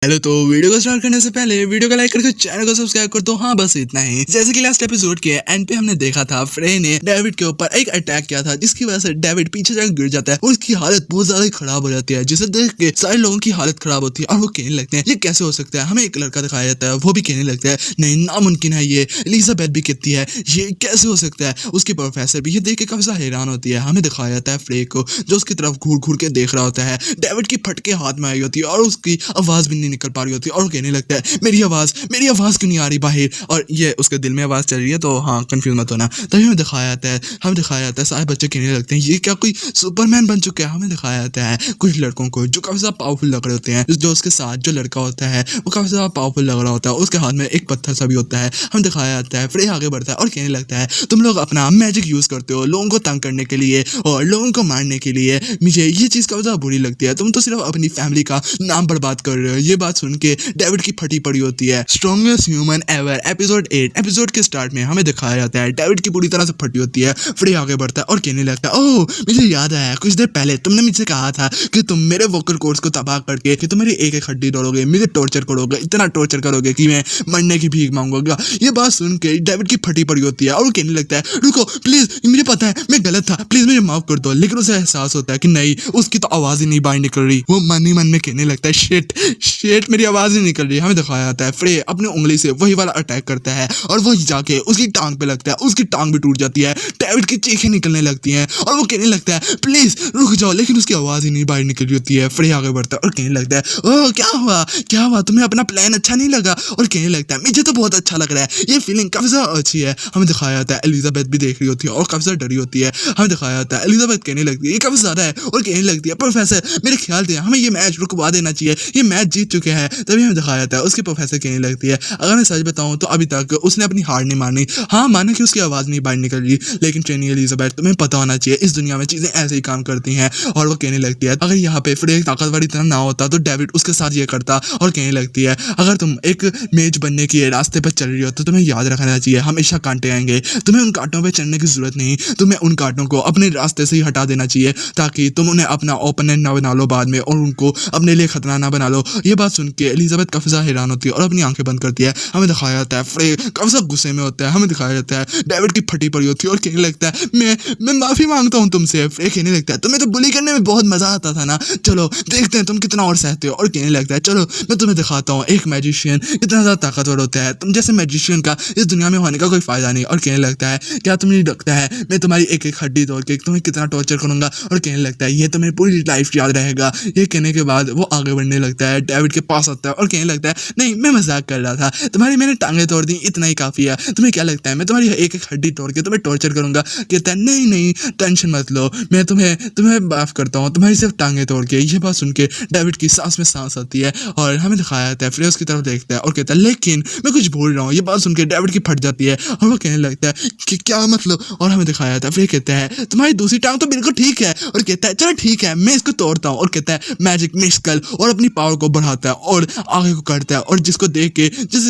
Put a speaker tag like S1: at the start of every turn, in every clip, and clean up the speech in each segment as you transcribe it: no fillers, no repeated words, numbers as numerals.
S1: Hello. तो video को start करने से पहले वीडियो को लाइक करके चैनल को सब्सक्राइब कर दो। हाँ, बस इतना ही। जैसे कि लास्ट एपिसोड के एंड पे हमने देखा था, फ्रे ने डेविड के ऊपर एक अटैक किया था, जिसकी वजह से डेविड पीछे जाकर गिर जाता है और उसकी हालत बहुत ज्यादा खराब हो जाती है, जिसे देख के सारे लोगों की हालत खराब होती है और वो कहने लगते हैं ये कैसे हो सकता है। हमें एक लड़का दिखाया जाता है, वो भी कहने लगता है नहीं, नामुमकिन है ये। एलिजाबेथ भी कहती है ये कैसे हो सकता है। उसके प्रोफेसर भी ये देख के काफी ज्यादा हैरान होती है। हमें दिखाया जाता है फ्रे को, जो उसकी तरफ घूर घूर के देख रहा होता है। डेविड की फटके हाथ में आई होती है और उसकी आवाज भी नहीं निकल पा रही होती है और कहने लगता है मेरी आवाज क्यों नहीं आ रही बाहर। और ये उसके दिल में आवाज चल रही है, तो हाँ, कंफ्यूज मत होना। तभी हमें दिखाया जाता है सारे बच्चे कहने लगते हैं ये क्या कोई सुपरमैन बन चुका है। हमें दिखाया जाता है कुछ लड़कों को जो काफी ज्यादा पावरफुल लग रहे होते हैं, जो उसके साथ जो लड़का होता है वो काफी ज्यादा पावरफुल लग रहा होता है, उसके हाथ में एक पत्थर सा भी होता है। हमें दिखाया जाता है फ्रे आगे बढ़ता है और कहने लगता है तुम लोग अपना मैजिक यूज करते हो लोगों को तंग करने के लिए और लोगों को मारने के लिए। मुझे ये चीज काफी ज्यादा बुरी लगती है। तुम तो सिर्फ अपनी फैमिली का नाम बर्बाद कर रहे हो। ये बात सुन के डेविड की फटी पड़ी होती है। Strongest human ever episode 8 episode के स्टार्ट में हमें दिखाया जाता है डेविड की पूरी तरह से फटी होती है। फ्रे आगे बढ़ता है और कहने लगता है ओह, मुझे याद आया, कुछ देर पहले तुमने मुझसे कहा था कि तुम मेरे वोकल कोर्स को तबाह करके कि तुम मेरी एक एक हड्डी तोड़ोगे, मुझे टॉर्चर करोगे, इतना टॉर्चर करोगे कि मैं मरने की भीख मांगूंगा। ये बात सुन के डेविड की फटी पड़ी होती है और वो कहने लगता है रुको प्लीज, मुझे पता है मैं गलत था, प्लीज मुझे माफ कर दो। लेकिन उसे एहसास होता है कि नहीं, उसकी तो आवाज ही नहीं बाहर निकल रही। वो मन ही मन में कहने लगता है शिट मेरी आवाज ही निकल रही है। हमें दिखाया जाता है फ्रे अपनी उंगली से वही वाला अटैक करता है और वही जाके उसकी टांग पे लगता है, उसकी टांग भी टूट जाती है। डेविड की चीखें निकलने लगती हैं और वो कहने लगता है प्लीज रुक जाओ, लेकिन उसकी आवाज ही नहीं बाहर निकल रही होती है। फ्रे आगे बढ़ता है और कहने लगता है ओह क्या हुआ, तुम्हें अपना प्लान अच्छा नहीं लगा। और कहने लगता है मुझे तो बहुत अच्छा लग रहा है, ये फीलिंग काफी ज्यादा अच्छी है। हमें दिखाया जाता है एलिजाबेथ भी देख रही होती है और काफी ज्यादा डरी होती है। हमें दिखाया जाता है एलिजाबेथ कहने लगती है ये काफी ज्यादा है और कहने लगती है प्रोफेसर मेरे ख्याल से हमें ये मैच रुकवा देना चाहिए, ये मैच जीत चुके हैं। तभी हमें दिखाया जाता है उसके प्रोफेसर कहने लगती है अगर मैं सच बताऊं तो अभी तक उसने अपनी हार नहीं मानी। हाँ, माना कि उसकी आवाज नहीं बाहर निकल रही, लेकिन ट्रेनी एलिजाबेथ तुम्हें पता होना चाहिए इस दुनिया में चीजें ऐसे ही काम करती हैं। और वो कहने लगती है अगर यहाँ पे फ्रे ताकतवर इतना ना होता तो डेविड उसके साथ ये करता। और कहने लगती है अगर तुम एक मेज बनने के रास्ते पर चल रही हो तो तुम्हें याद रखना चाहिए हमेशा कांटे आएंगे, तुम्हें उन कांटों पे चलने की जरूरत नहीं, तुम्हें उन कांटों को अपने रास्ते से ही हटा देना चाहिए ताकि तुम उन्हें अपना ओपोनेंट ना बना लो बाद में और उनको अपने लिए खतरा ना बना लो। ये बात सुन के एलिजाबेथ काफी ज्यादा हैरान होती है और अपनी आंखें बंद करती है। हमें दिखाया जाता है फ्रे काफी ज्यादा गुस्से में होता है। हमें दिखाया जाता है डेविड की फटी पड़ी होती है और कहने लगता है मैं माफी मांगता हूँ तुमसे। फ्रे कहने लगता है तुम्हें तो बुली करने में बहुत मजा आता था ना, चलो देखते हैं तुम कितना और सहते हो। और कहने लगता है चलो मैं तुम्हें दिखाता हूँ एक मैजिशियन कितना ज्यादा ताकतवर होता है, तुम जैसे मैजिशियन का इस दुनिया में होने का कोई फायदा नहीं। और कहने लगता है क्या तुम्हें लगता है मैं तुम्हारी एक एक हड्डी तोड़ के तुम्हें कितना टॉर्चर करूंगा। और कहने लगता है ये तुम्हें पूरी लाइफ याद रहेगा। ये कहने के बाद वो आगे बढ़ने लगता है, डेविड के पास आता है और कहने लगता है नहीं, मैं मजाक कर रहा था, तुम्हारी मैंने टांगे तोड़ दी, इतना ही काफी है। तुम्हें क्या लगता है मैं तुम्हारी एक एक हड्डी तोड़ के तुम्हें टॉर्चर करूंगा। कहता है नहीं टेंशन मत लो, मैं तुम्हें माफ करता हूँ, तुम्हारी सिर्फ टांगे तोड़ के। ये बात सुन के डेविड की सांस में सांस आती है और हमें दिखाया जाता है फ्रे उसकी तरफ देखता है और कहता है लेकिन मैं कुछ भूल रहा हूँ। ये बात सुन के डेविड की फट जाती है और वो कहने लगता है कि क्या मतलब। और हमें दिखाया जाता है फ्रे कहता है तुम्हारी दूसरी टांग तो बिल्कुल ठीक है। और कहता है चलो ठीक है मैं इसको तोड़ता हूँ। और कहता है मैजिक मिक्स कर और अपनी पावर को बढ़ाता है और आगे को करता है और जिसे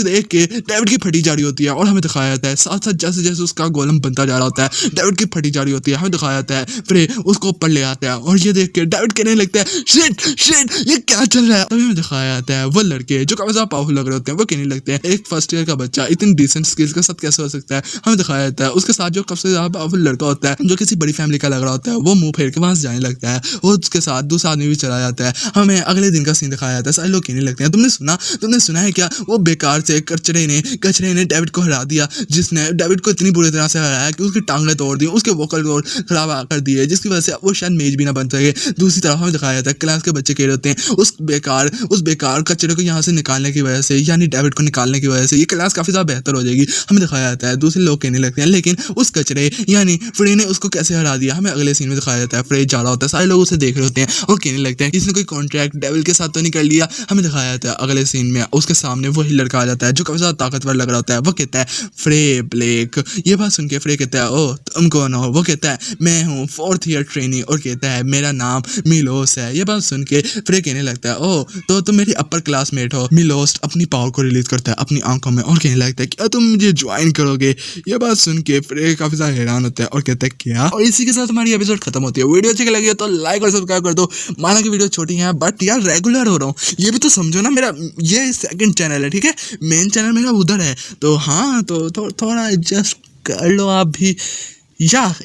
S1: देख के डेविड की फटी जा रही होती है। और हमें दिखाया जाता है साथ साथ जैसे जैसे उसका गोलम बनता जा रहा होता है डेविड की फटी जा रही होती है। हमें दिखाया जाता है फ्रे उसको ऊपर ले आता है और ये देख के डेविड कहने लगता है शिट ये क्या चल रहा है। तभी हमें दिखाया जाता है वो लड़के जो काफी ज्यादा पावरफुल लग रहे होते हैं वो कहने लगते हैं एक फर्स्ट ईयर का बच्चा इतनी डिसेंट स्किल्स के साथ कैसे हो सकता है। हमें दिखाया जाता है उसके साथ जो सबसे ज्यादा पावरफुल लड़का होता है जो किसी बड़ी फैमिली का लग रहा होता है वो मुंह फेर के वहां से जाने लगता है और उसके साथ दूसरा आदमी भी चला जाता है। हमें अगले दिन का सीन दिखाया जाता है, सारे लोग कहने लगते हैं तुमने सुना है क्या वो बेकार से कचरे ने डेविड को हरा दिया, जिसने डेविड को इतनी बुरी तरह से हराया कि उसकी टांगें तोड़ दी, उसके वोकल कॉर्ड खराब कर दिए, जिसकी वजह से वो शायद मेज भी ना बन सके। दूसरी तरफ हमें दिखाया जाता है क्लास के बच्चे कह रहे होते हैं उस बेकार कचरे को यहाँ से निकालने की वजह से, यानी डेविड को निकालने की वजह से ये क्लास काफी ज्यादा बेहतर हो जाएगी। हमें दिखाया जाता है दूसरे लोग कहने लगते हैं लेकिन उस कचरे यानी फ्रे ने उसको कैसे हरा दिया। हमें अगले सीन में दिखाया जाता है फ्रे जा रहा होता है, सारे लोग उसे देख रहे होते हैं और कहने लगते हैं किसी ने कोई कॉन्ट्रैक्ट डेविल के साथ तो नहीं कर लिया। हमें दिखाया जाता है अगले सीन में उसके सामने वही लड़का आ जाता है जो काफी ज्यादा ताकतवर लग रहा होता है। वो कहता है फ्रे ब्लेक। ये बात सुन के फ्रे कहता है ओ तुम कौन हो। वो कहता है मैं हूँ 4th ईयर ट्रेनी और कहता है मेरा नाम मिलोस है। ये बात सुन के फ्रे कहने लगता है ओ तो तुम मेरी अपर क्लासमेट हो। मिलोस अपनी पावर को रिलीज करता है अपनी आंखों में और कहने लगता है क्या तुम मुझे ज्वाइन करोगे। ये बात सुन के फ्रे काफी ज्यादा हैरान होता है और कहता है क्या। और इसी के साथ हमारी एपिसोड खत्म होती है। वीडियो अच्छी लगी तो लाइक और सब्सक्राइब कर दो। माना कि वीडियो छोटी है बट यार रेगुलर हो रहा हूँ, ये भी तो समझो ना, मेरा ये सेकंड चैनल है, ठीक है, मेन चैनल मेरा उधर है, तो हाँ तो थोड़ा एडजस्ट कर लो आप भी। या